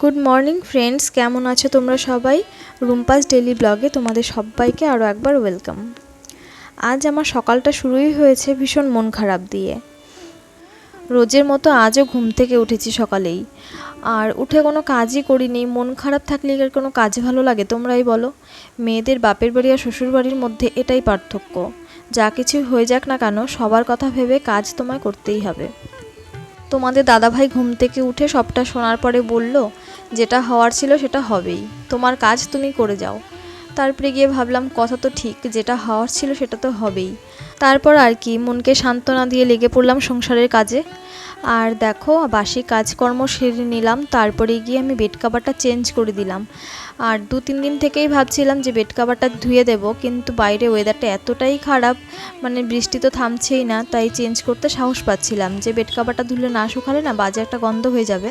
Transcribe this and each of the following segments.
Good morning friends, কেমন আছো তোমরা সবাই? রুম্পাস ডেইলি ব্লগে তোমাদের সবাইকে আরও একবার ওয়েলকাম। আজ আমার সকালটা শুরুই হয়েছে ভীষণ মন খারাপ দিয়ে। রোজের মতো আজও ঘুম থেকে উঠেছি সকালেই, আর উঠে কোনো কাজই করিনি। মন খারাপ থাকলে আর কোনো কাজ ভালো লাগে তোমরাই বলো? মেয়েদের বাপের বাড়ি আর শ্বশুর বাড়ির মধ্যে এটাই পার্থক্য। যা কিছু হয়ে যাক না কেন, সবার কথা ভেবে কাজ তোমায় করতেই হবে। তোমাদের দাদাভাই ঘুম থেকে উঠে সবটা শোনার পরে বলল, যেটা হওয়ার ছিল সেটা হবেই, তোমার কাজ তুমি করে যাও। তারপরে গিয়ে ভাবলাম কথা তো ঠিক, যেটা হওয়ার ছিল সেটা তো হবেই। তারপর আর কি, মনকে সান্ত্বনা দিয়ে লেগে পড়লাম সংসারের কাজে। আর দেখো, বাসি কাজকর্ম সেরে নিলাম। তারপরে গিয়ে আমি বেড কাভারটা চেঞ্জ করে দিলাম। আর 2-3 দিন থেকেই ভাবছিলাম যে বেড কাভারটা ধুয়ে দেব, কিন্তু বাইরে ওয়েদারটা এতটাই খারাপ, মানে বৃষ্টি তো থামছেই না, তাই চেঞ্জ করতে সাহস পাচ্ছিলাম যে বেড কাভারটা ধুলে না শুকালে না বাজে একটা গন্ধ হয়ে যাবে।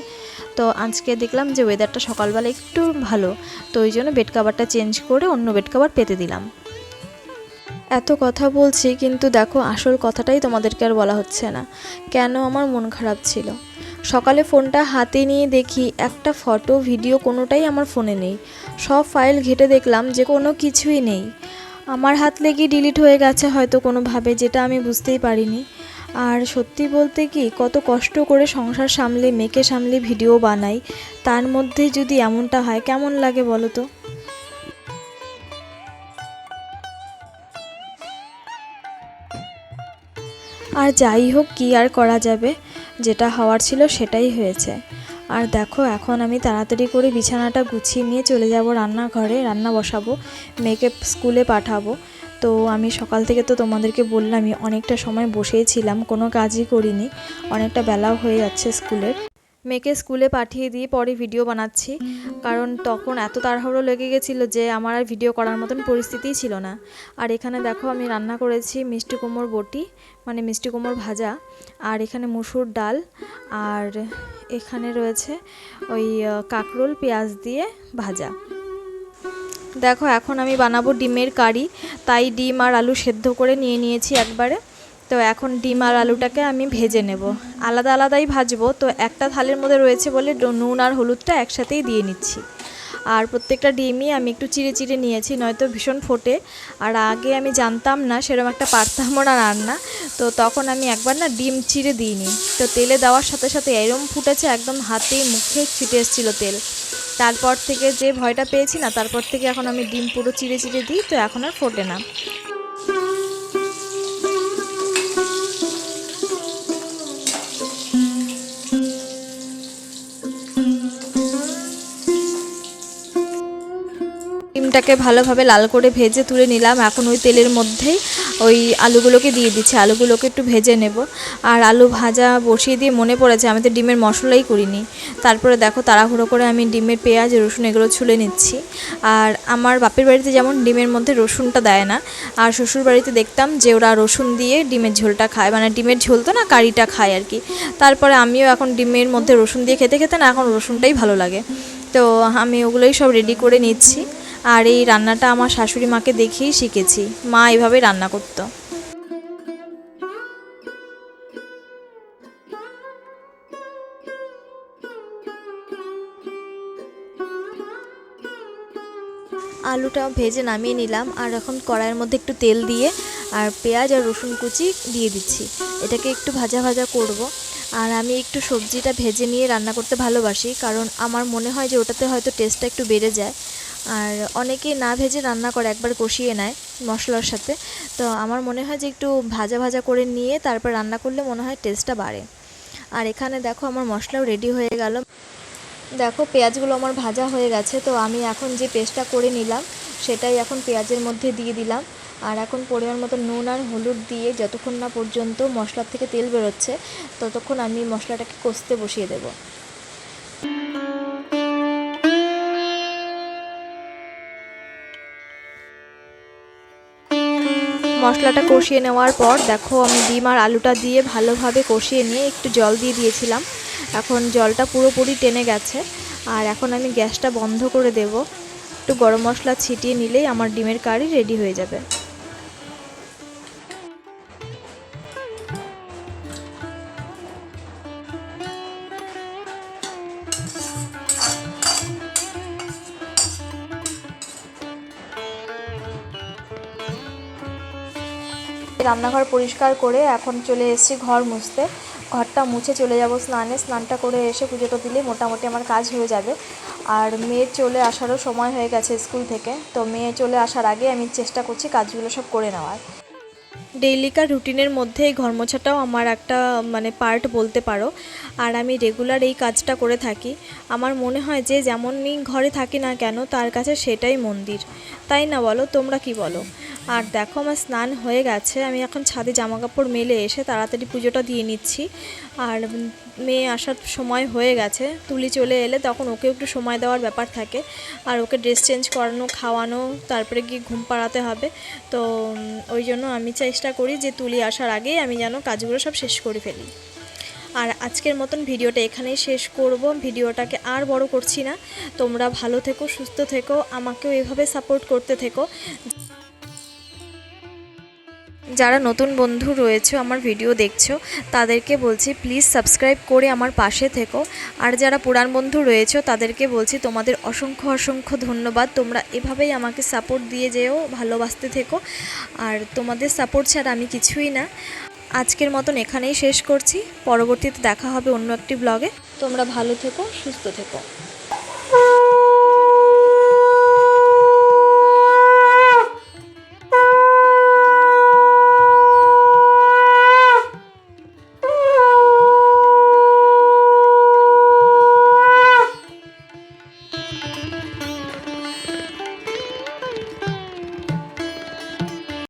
তো আজকে দেখলাম যে ওয়েদারটা সকালবেলা একটু ভালো, তো ওই জন্য বেড কাভারটা চেঞ্জ করে অন্য বেড কাভার পেতে দিলাম। এত কথা বলছি, কিন্তু দেখো আসল কথাটাই তোমাদেরকে আর বলা হচ্ছে না। কেন আমার মন খারাপ ছিল? সকালে ফোনটা হাতে নিয়ে দেখি একটা ফটো ভিডিও কোনোটাই আমার ফোনে নেই। সব ফাইল ঘেঁটে দেখলাম যে কোনো কিছুই নেই। আমার হাত লেগে ডিলিট হয়ে গেছে হয়তো কোনোভাবে, যেটা আমি বুঝতেই পারিনি। আর সত্যি বলতে কি, কত কষ্ট করে সংসার সামলে মেয়েকে সামলে ভিডিও বানাই, তার মধ্যে যদি এমনটা হয় কেমন লাগে বলো তো? আর যাই হোক, কী আর করা যাবে, যেটা হওয়ার ছিল সেটাই হয়েছে। আর দেখো, এখন আমি তাড়াতাড়ি করে বিছানাটা গুছিয়ে নিয়ে চলে যাব রান্নাঘরে, রান্না বসাবো, মেয়েকে স্কুলে পাঠাবো। তো আমি সকাল থেকে তো তোমাদেরকে বললামই, অনেকটা সময় বসেই ছিলাম, কোনো কাজই করিনি। অনেকটা বেলাও হয়ে যাচ্ছে স্কুলের। মেয়েকে স্কুলে পাঠিয়ে দিয়ে পরে ভিডিও বানাচ্ছি, কারণ তখন এত তাড়াহুড়ো লেগে গেছিলো যে আমার আর ভিডিও করার মতন পরিস্থিতিই ছিল না। আর এখানে দেখো, আমি রান্না করেছি মিষ্টি কুমড়োর বটি, মানে মিষ্টি কুমড়োর ভাজা, আর এখানে মুসুর ডাল, আর এখানে রয়েছে ওই কাঁকরোল পেঁয়াজ দিয়ে ভাজা। দেখো, এখন আমি বানাবো ডিমের কারি, তাই ডিম আর আলু সেদ্ধ করে নিয়ে নিয়েছি একবারে। তো এখন ডিম আর আলুটাকে আমি ভেজে নেব, আলাদা আলাদাই ভাজবো। তো একটা থালের মধ্যে রয়েছে বলে নুন আর হলুদটা একসাথেই দিয়ে নিচ্ছি। আর প্রত্যেকটা ডিমই আমি একটু চিড়ে চিড়ে নিয়েছি, নয়তো ভীষণ ফোটে। আর আগে আমি জানতাম না, সেরকম একটা পারতামও না রান্না, তো তখন আমি একবার না ডিম চিড়ে দিইনি। তো তেলে দেওয়ার সাথে সাথে এরম ফুটেছে, একদম হাতে মুখে ছিটে এসেছিলো তেল। তারপর থেকে যে ভয়টা পেয়েছি না, তারপর থেকে এখন আমি ডিম পুরো চিড়ে চিড়ে দিই, তো এখন আর ফোটে না। ডিমটাকে ভালোভাবে লাল করে ভেজে তুলে নিলাম। এখন ওই তেলের মধ্যেই ওই আলুগুলোকে দিয়ে দিচ্ছি, আলুগুলোকে একটু ভেজে নেব। আর আলু ভাজা বসিয়ে দিয়ে মনে পড়েছে আমি তো ডিমের মশলাই করিনি। তারপরে দেখো, তাড়াহুড়ো করে আমি ডিমের পেঁয়াজ রসুন এগুলো ছুলে নিচ্ছি। আর আমার বাপের বাড়িতে যেমন ডিমের মধ্যে রসুনটা দেয় না, আর শ্বশুর বাড়িতে দেখতাম যে ওরা রসুন দিয়ে ডিমের ঝোলটা খায়, মানে ডিমের ঝোল তো না, কারিটা খায় আর কি। তারপরে আমিও এখন ডিমের মধ্যে রসুন দিয়ে খেতে খেতে না, এখন রসুনটাই ভালো লাগে। তো আমি ওগুলোই সব রেডি করে নিচ্ছি। আর এই রান্নাটা আমার শাশুড়ি মাকে দেখেই শিখেছি, মা এভাবেই রান্না করতো। আলুটা ভেজে নামিয়ে নিলাম, আর এখন কড়াইয়ের মধ্যে একটু তেল দিয়ে আর পেঁয়াজ আর রসুন কুচি দিয়ে দিচ্ছি। এটাকে একটু ভাজা ভাজা করব। আর আমি একটু সবজিটা ভেজে নিয়ে রান্না করতে ভালোবাসি, কারণ আমার মনে হয় যে ওটাতে হয়তো টেস্টটা একটু বেড়ে যায়। আর অনেকেই না ভেজে রান্না করে, একবার কষিয়ে নেয় মশলার সাথে। তো আমার মনে হয় যে একটু ভাজা ভাজা করে নিয়ে তারপর রান্না করলে মনে হয় টেস্টটা বাড়ে। আর এখানে দেখো, আমার মশলাও রেডি হয়ে গেল। দেখো, পেঁয়াজগুলো আমার ভাজা হয়ে গেছে। তো আমি এখন যে পেস্টটা করে নিলাম সেটাই এখন পেঁয়াজের মধ্যে দিয়ে দিলাম। আর এখন পরিমাণ মতো নুন আর হলুদ দিয়ে যতক্ষণ না পর্যন্ত মশলার থেকে তেল বেরোচ্ছে, ততক্ষণ আমি মশলাটাকে কষতে বসিয়ে দেব। মশলাটা কষিয়ে নেওয়ার পর দেখো, আমি ডিম আর আলুটা দিয়ে ভালোভাবে কষিয়ে নিয়ে একটু জল দিয়ে দিয়েছিলাম। এখন জলটা পুরোপুরি টেনে গেছে। আর এখন আমি গ্যাসটা বন্ধ করে দেব। একটু গরম মশলা ছিটিয়ে নিলেই আমার ডিমের কারি রেডি হয়ে যাবে। রান্নাঘর পরিষ্কার করে এখন চলে এসেছি ঘর মুছতে। ঘরটা মুছে চলে যাব স্নানে। স্নানটা করে এসে পুজোটা দিলে মোটামুটি আমার কাজ হয়ে যাবে। আর মেয়ের চলে আসারও সময় হয়ে গেছে স্কুল থেকে, তো মেয়ে চলে আসার আগে আমি চেষ্টা করছি কাজগুলো সব করে নেওয়ার। ডেইলিকার রুটিনের মধ্যে এই ঘর মোছাটাও আমার একটা পার্ট বলতে পারো। আর আমি রেগুলার এই কাজটা করে থাকি। আমার মনে হয় যে যেমনই ঘরে থাকি না কেন তার কাছে সেটাই মন্দির, তাই না বলো? তোমরা কি বলো? আর দেখো আমার স্নান হয়ে গেছে, আমি এখন ছাদে জামাকাপড় মেলে এসে তাড়াতাড়ি পুজোটা দিয়ে নিচ্ছি। আর মেয়ে আসার সময় হয়ে গেছে, তুলি চলে এলে তখন ওকে একটু সময় দেওয়ার ব্যাপার থাকে। আর ওকে ড্রেস চেঞ্জ করানো, খাওয়ানো, তারপরে গিয়ে ঘুম পাড়াতে হবে। তো ওই জন্য আমি চেষ্টা করি যে তুলি আসার আগেই আমি যেন কাজগুলো সব শেষ করে ফেলি। আর আজকের মতন ভিডিওটা এখানেই শেষ করব। ভিডিওটাকে আর বড় করছি না। তোমরা ভালো থেকো, সুস্থ থেকো, আমাকেও এভাবে সাপোর্ট করতে থেকো। যারা নতুন বন্ধু রয়েছে আমার ভিডিও দেখছো তাদেরকে বলছি প্লিজ সাবস্ক্রাইব করে আমার পাশে থেকো। আর যারা পুরান বন্ধু রয়েছে তাদেরকে বলছি তোমাদের অসংখ্য অসংখ্য ধন্যবাদ। তোমরা এভাবেই আমাকে সাপোর্ট দিয়ে যেও, ভালোবাসতে থেকো। আর তোমাদের সাপোর্ট ছাড়া আমি কিছুই না। আজকের মতন এখানেই শেষ করছি। পরবর্তীতে দেখা হবে অন্য একটি ব্লগে। তোমরা ভালো থেকো, সুস্থ থেকো।